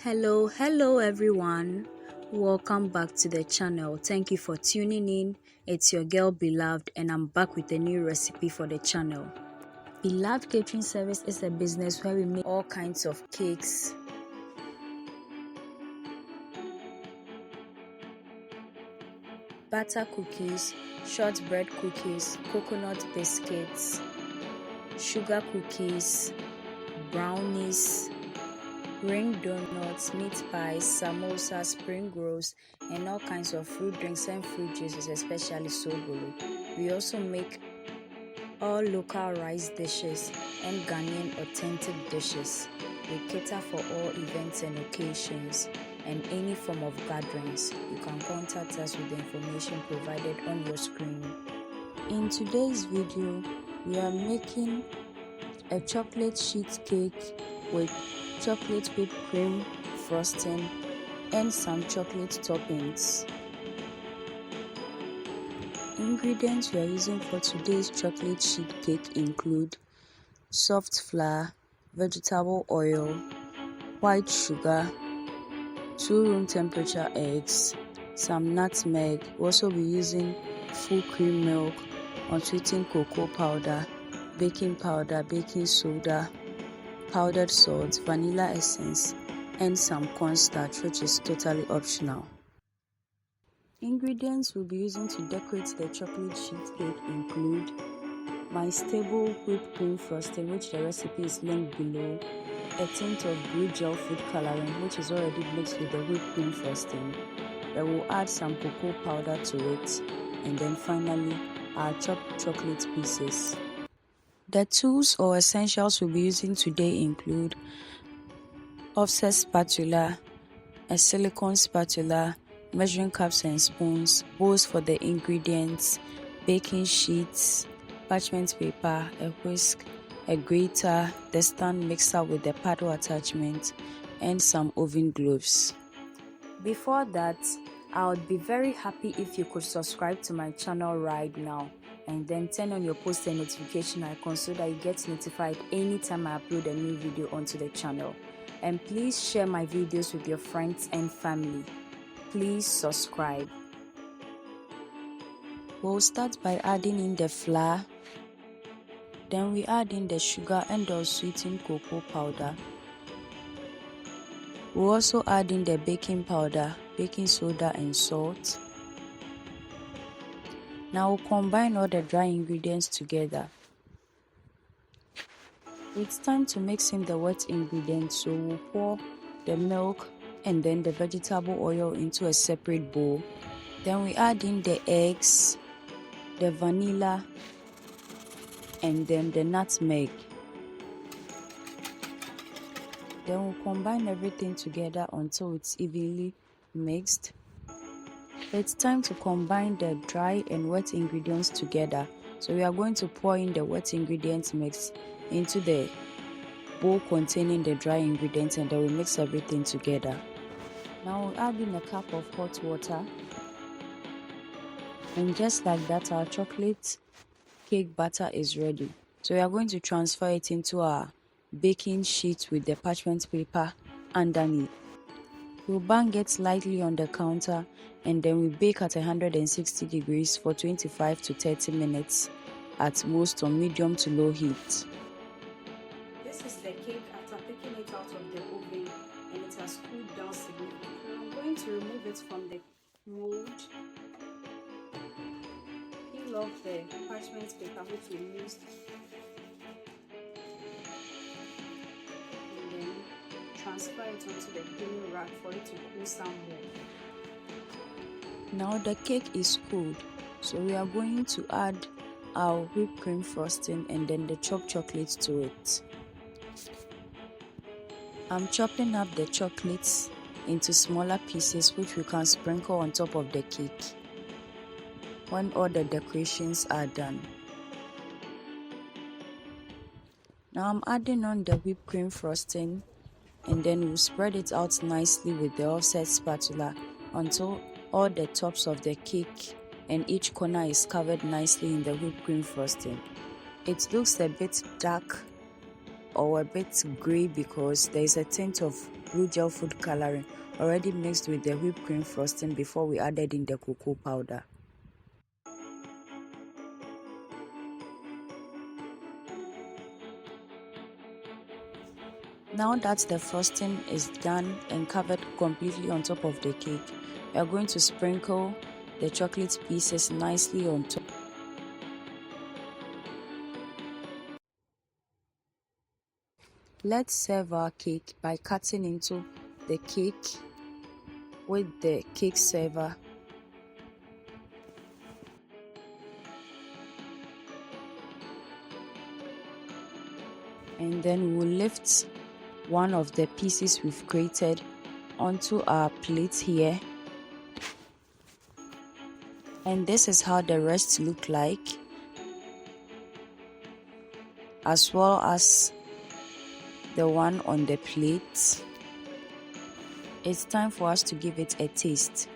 Hello everyone. Welcome back to the channel. Thank you for tuning in. It's your girl Beloved and I'm back with a new recipe for the channel. Beloved Catering Service is a business where we make all kinds of cakes, butter cookies, shortbread cookies, coconut biscuits, sugar cookies, brownies, ring donuts, meat pies, samosa, spring rolls, and all kinds of fruit drinks and fruit juices, especially sobolo. We also make all local rice dishes and Ghanaian authentic dishes. We cater for all events and occasions and any form of gatherings. You can contact us with the information provided on your screen. In today's video, we are making a chocolate sheet cake with chocolate whipped cream frosting and some chocolate toppings. Ingredients we are using for today's chocolate sheet cake include soft flour, vegetable oil, white sugar, 2 room temperature eggs, some nutmeg. We'll also be using full cream milk, unsweetened cocoa powder, baking powder, baking soda, powdered salt, vanilla essence, and some cornstarch, which is totally optional. Ingredients we'll be using to decorate the chocolate sheet cake include my stable whipped cream frosting, which the recipe is linked below, a tint of blue gel food coloring, which is already mixed with the whipped cream frosting. Then we'll add some cocoa powder to it, and then finally our chopped chocolate pieces. The tools or essentials we'll be using today include offset spatula, a silicone spatula, measuring cups and spoons, bowls for the ingredients, baking sheets, parchment paper, a whisk, a grater, the stand mixer with the paddle attachment, and some oven gloves. Before that, I would be very happy if you could subscribe to my channel right now and then turn on your post and notification icon so that you get notified anytime I upload a new video onto the channel. And please share my videos with your friends and family. Please subscribe. We'll start by adding in the flour. Then we add in the sugar and the sweetened cocoa powder. We'll also add in the baking powder, baking soda and salt. Now we'll combine all the dry ingredients together. It's time to mix in the wet ingredients, so we'll pour the milk and then the vegetable oil into a separate bowl. Then we add in the eggs, the vanilla, and then the nutmeg. Then we'll combine everything together until it's evenly mixed. It's time to combine the dry and wet ingredients together. So we are going to pour in the wet ingredients mix into the bowl containing the dry ingredients, and then we mix everything together. Now we'll add in a cup of hot water. And just like that, our chocolate cake batter is ready. So we are going to transfer it into our baking sheet with the parchment paper underneath. We'll bang it lightly on the counter and then we bake at 160 degrees for 25 to 30 minutes at most on medium to low heat. This is the cake after taking it out of the oven and it has cooled down significantly. I'm going to remove it from the mold. Peel off the parchment paper which we used. And then transfer it onto the cleaning rack for it to cool some more. Now the cake is cooled, so we are going to add our whipped cream frosting and then the chopped chocolate to it. I'm chopping up the chocolates into smaller pieces which we can sprinkle on top of the cake when all the decorations are done. Now I'm adding on the whipped cream frosting and then we'll spread it out nicely with the offset spatula until all the tops of the cake and each corner is covered nicely in the whipped cream frosting. It looks a bit dark or a bit grey because there is a tint of blue gel food coloring already mixed with the whipped cream frosting before we added in the cocoa powder. Now that the frosting is done and covered completely on top of the cake, we are going to sprinkle the chocolate pieces nicely on top. Let's serve our cake by cutting into the cake with the cake server. And then we'll lift one of the pieces we've grated onto our plate here. And this is how the rest look like, as well as the one on the plate. It's time for us to give it a taste.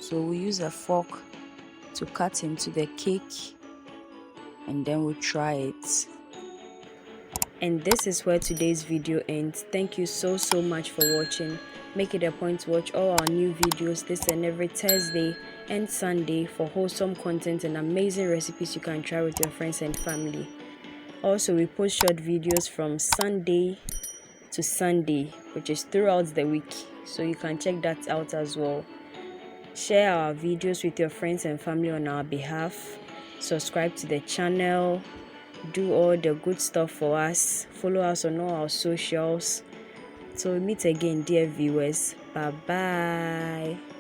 So we use a fork to cut into the cake and then we'll try it. And this is where today's video ends. Thank you so much for watching. Make it a point to watch all our new videos this and every Thursday and Sunday for wholesome content and amazing recipes you can try with your friends and family. Also, we post short videos from Sunday to Sunday, which is throughout the week, so you can check that out as well. Share our videos with your friends and family on our behalf. Subscribe to the channel. Do all the good stuff for us. Follow us on all our socials. So we meet again, dear viewers. Bye bye.